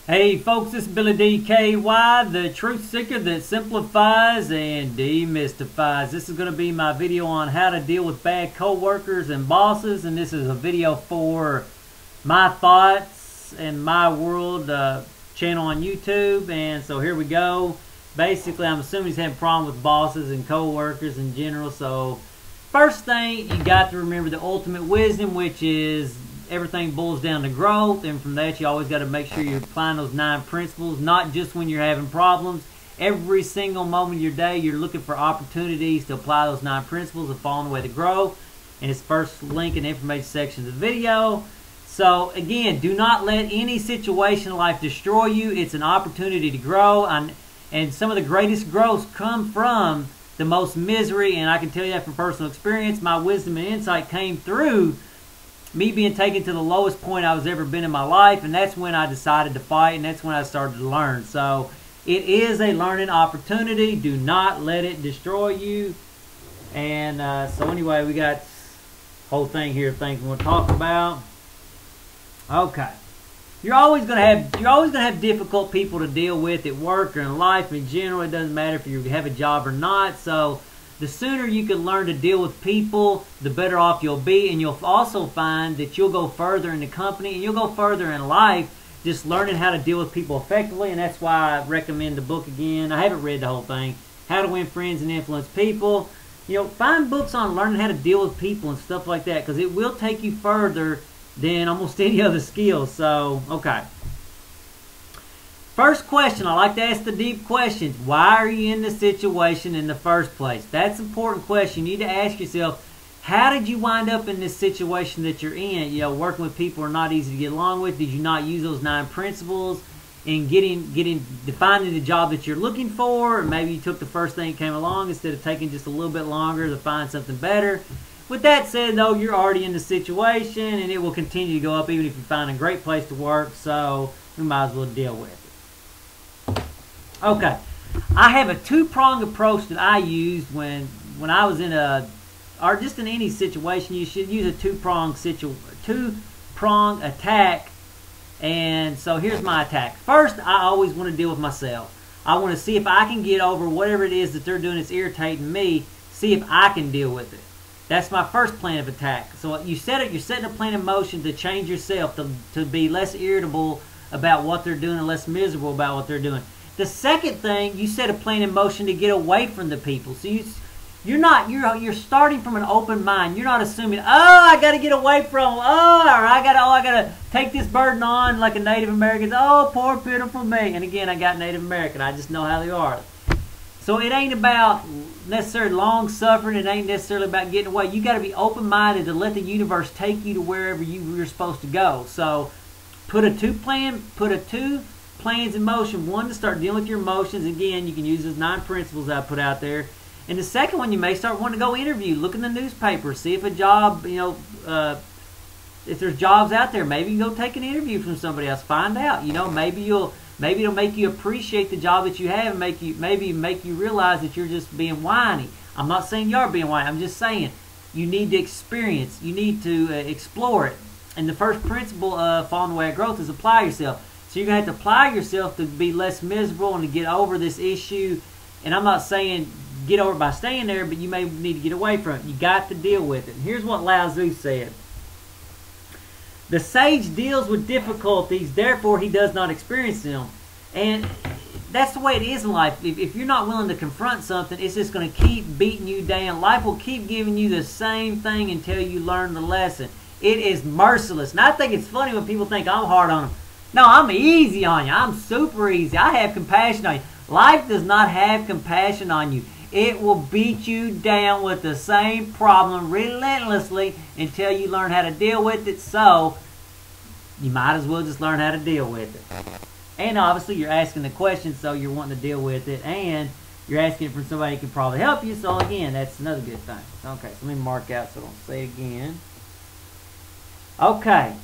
Hey folks, this is Billy DKY, the truth seeker that simplifies and demystifies. This is going to be my video on how to deal with bad coworkers and bosses, and this is a video for my thoughts and my world channel on YouTube. And so here we go. Basically, I'm assuming he's having a problem with bosses and coworkers in general. So first thing, you got to remember the ultimate wisdom, which is everything boils down to growth, and from that you always got to make sure you're applying those 9 principles, not just when you're having problems. Every single moment of your day you're looking for opportunities to apply those 9 principles and fall on the way to growth. And it's first link in the information section of the video. So again, do not let any situation in life destroy you. It's an opportunity to grow, and some of the greatest growths come from the most misery, and I can tell you that from personal experience. My wisdom and insight came through me being taken to the lowest point I was ever been in my life, and that's when I decided to fight, and that's when I started to learn. So it is a learning opportunity. Do not let it destroy you. And so anyway, we got a whole thing here of things we want to talk about. Okay, you're always gonna have difficult people to deal with at work or in life in general. It doesn't matter if you have a job or not. So the sooner you can learn to deal with people, the better off you'll be, and you'll also find that you'll go further in the company and you'll go further in life just learning how to deal with people effectively. And that's why I recommend the book again. I haven't read the whole thing, How to Win Friends and Influence People. You know, find books on learning how to deal with people and stuff like that, because it will take you further than almost any other skill. So, okay. First question, I like to ask the deep questions. Why are you in this situation in the first place? That's an important question. You need to ask yourself, how did you wind up in this situation that you're in? You know, working with people are not easy to get along with. Did you not use those 9 principles in defining the job that you're looking for? Or maybe you took the first thing that came along instead of taking just a little bit longer to find something better. With that said, though, you're already in the situation, and it will continue to go up even if you find a great place to work. So we might as well deal with it. Okay, I have a 2-pronged approach that I used when I was in or just in any situation. You should use a two-pronged attack. And so here's my attack. First, I always want to deal with myself. I want to see if I can get over whatever it is that they're doing that's irritating me. See if I can deal with it. That's my first plan of attack. So you're setting a plan in motion to change yourself, to be less irritable about what they're doing and less miserable about what they're doing. The second thing, you set a plan in motion to get away from the people. So you're starting from an open mind. You're not assuming, oh, I got to get away from them. Oh, or I gotta take this burden on like a Native American. Oh, poor pitiful me. And again, I got Native American. I just know how they are. So it ain't about necessarily long suffering. It ain't necessarily about getting away. You got to be open minded to let the universe take you to wherever you're supposed to go. So put a 2 plans in motion. One, to start dealing with your emotions. Again, you can use those 9 principles I put out there. And the second one, you may start wanting to go interview. Look in the newspaper. See if a job, if there's jobs out there. Maybe you can go take an interview from somebody else. Find out. Maybe it'll make you appreciate the job that you have, and maybe make you realize that you're just being whiny. I'm not saying you are being whiny. I'm just saying you need to experience. You need to explore it. And the first principle of falling away of growth is apply yourself. So you're going to have to apply yourself to be less miserable and to get over this issue. And I'm not saying get over it by staying there, but you may need to get away from it. You got to deal with it. And here's what Lao Tzu said. The sage deals with difficulties, therefore he does not experience them. And that's the way it is in life. If you're not willing to confront something, it's just going to keep beating you down. Life will keep giving you the same thing until you learn the lesson. It is merciless. And I think it's funny when people think I'm hard on them. No, I'm easy on you. I'm super easy. I have compassion on you. Life does not have compassion on you. It will beat you down with the same problem relentlessly until you learn how to deal with it. So you might as well just learn how to deal with it. And obviously you're asking the question, so you're wanting to deal with it. And you're asking it from somebody who can probably help you. So again, that's another good thing. Okay, so let me mark out so I don't say it again. Okay.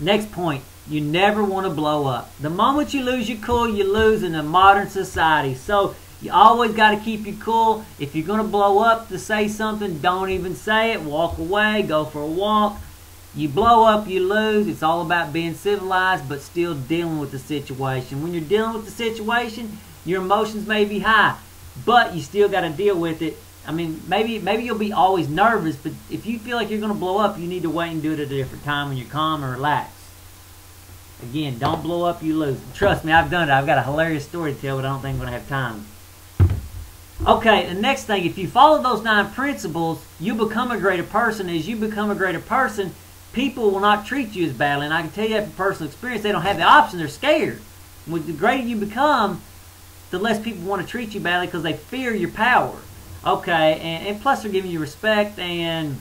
Next point. You never want to blow up. The moment you lose your cool, you lose in a modern society. So you always got to keep your cool. If you're going to blow up to say something, don't even say it. Walk away. Go for a walk. You blow up, you lose. It's all about being civilized, but still dealing with the situation. When you're dealing with the situation, your emotions may be high, but you still got to deal with it. I mean, maybe you'll be always nervous, but if you feel like you're going to blow up, you need to wait and do it at a different time when you're calm and relaxed. Again, don't blow up, you lose. Trust me, I've done it. I've got a hilarious story to tell, but I don't think I'm going to have time. Okay, the next thing, if you follow those 9 principles, you become a greater person. As you become a greater person, people will not treat you as badly. And I can tell you that from personal experience, they don't have the option. They're scared. With the greater you become, the less people want to treat you badly because they fear your power. Okay, and plus they're giving you respect, and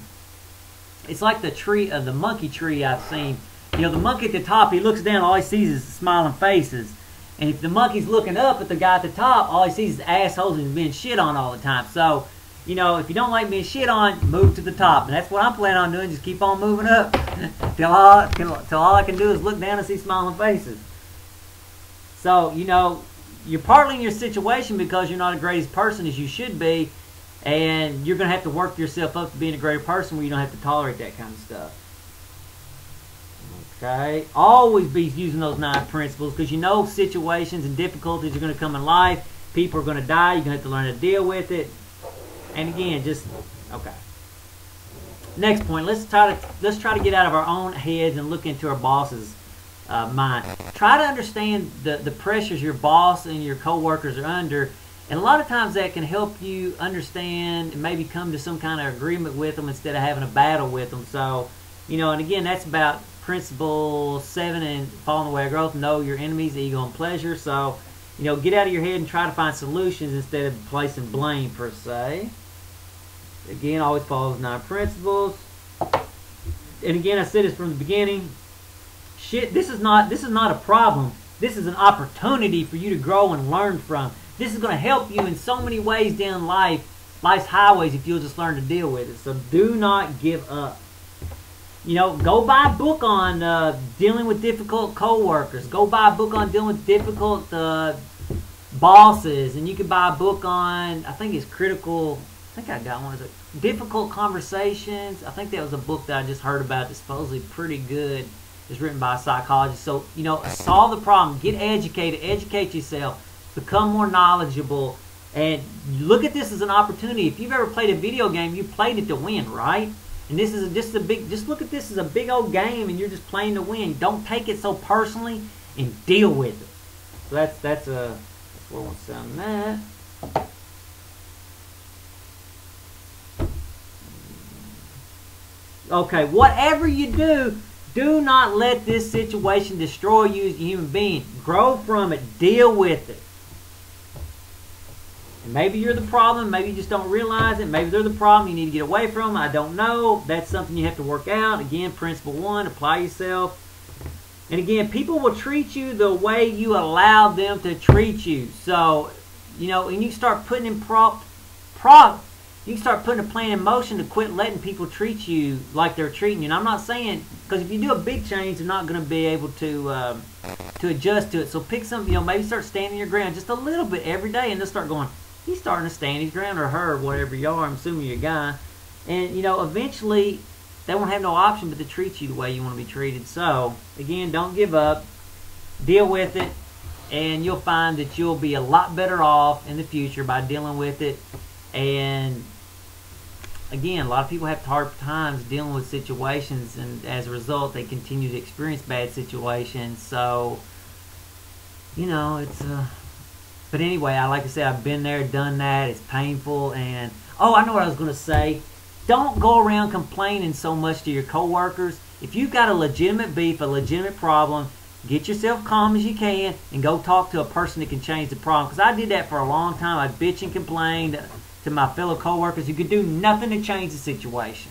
it's like the monkey tree I've seen. You know, the monkey at the top, he looks down, all he sees is smiling faces. And if the monkey's looking up at the guy at the top, all he sees is assholes and being shit on all the time. So, you know, if you don't like being shit on, move to the top. And that's what I'm planning on doing, just keep on moving up. till all I can do is look down and see smiling faces. So, you know, you're partly in your situation because you're not the greatest person as you should be. And you're going to have to work yourself up to being a greater person where you don't have to tolerate that kind of stuff. Okay, always be using those 9 principles because you know situations and difficulties are going to come in life. People are going to die. You're going to have to learn to deal with it. And again, just okay. Next point. Let's try to get out of our own heads and look into our boss's mind. Try to understand the pressures your boss and your coworkers are under, and a lot of times that can help you understand and maybe come to some kind of agreement with them instead of having a battle with them. So, you know, and again, that's about Principle 7 and Following the Way of Growth. Know your enemies, ego, and pleasure. So, you know, get out of your head and try to find solutions instead of placing blame, per se. Again, always follow those 9 principles. And again, I said this from the beginning. Shit, this is not a problem. This is an opportunity for you to grow and learn from. This is going to help you in so many ways down life's highways if you'll just learn to deal with it. So do not give up. You know, go buy a book on dealing with difficult coworkers. Go buy a book on dealing with difficult bosses. And you can buy a book on, I think it's critical, I think I got one. Is it Difficult Conversations? I think that was a book that I just heard about that's supposedly pretty good. It's written by a psychologist. So, you know, solve the problem. Get educated. Educate yourself. Become more knowledgeable. And look at this as an opportunity. If you've ever played a video game, you played it to win, right? And this is just look at this as a big old game, and you're just playing to win. Don't take it so personally, and deal with it. So that's where I want to sound that. Okay, whatever you do, do not let this situation destroy you as a human being. Grow from it. Deal with it. And maybe you're the problem. Maybe you just don't realize it. Maybe they're the problem. You need to get away from them. I don't know. That's something you have to work out. Again, principle 1, apply yourself. And again, people will treat you the way you allow them to treat you. So, you know, and you start putting in you start putting a plan in motion to quit letting people treat you like they're treating you. And I'm not saying, because if you do a big change, they're not going to be able to adjust to it. So pick some, you know, maybe start standing your ground just a little bit every day, and they'll start going, he's starting to stand his ground, or her, whatever you are. I'm assuming you're a guy. And, you know, eventually they won't have no option but to treat you the way you want to be treated. So, again, don't give up. Deal with it. And you'll find that you'll be a lot better off in the future by dealing with it. And, again, a lot of people have hard times dealing with situations, and as a result, they continue to experience bad situations. So, you know, it's but anyway, like I said, I've been there, done that. It's painful. And, oh, I know what I was going to say. Don't go around complaining so much to your coworkers. If you've got a legitimate beef, a legitimate problem, get yourself calm as you can and go talk to a person that can change the problem. Because I did that for a long time. I'd bitch and complain to my fellow coworkers who could do nothing to change the situation.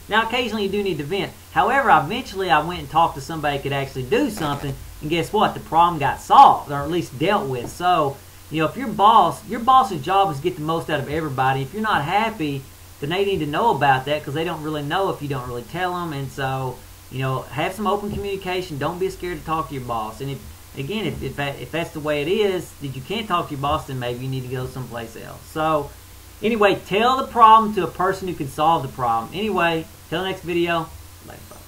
Now, occasionally you do need to vent. However, eventually I went and talked to somebody who could actually do something. And guess what? The problem got solved, or at least dealt with. So, you know, if your boss's job is to get the most out of everybody. If you're not happy, then they need to know about that, because they don't really know if you don't really tell them. And so, you know, have some open communication. Don't be scared to talk to your boss. And if that's the way it is, that you can't talk to your boss, then maybe you need to go someplace else. So, anyway, tell the problem to a person who can solve the problem. Anyway, till the next video, Later, bye.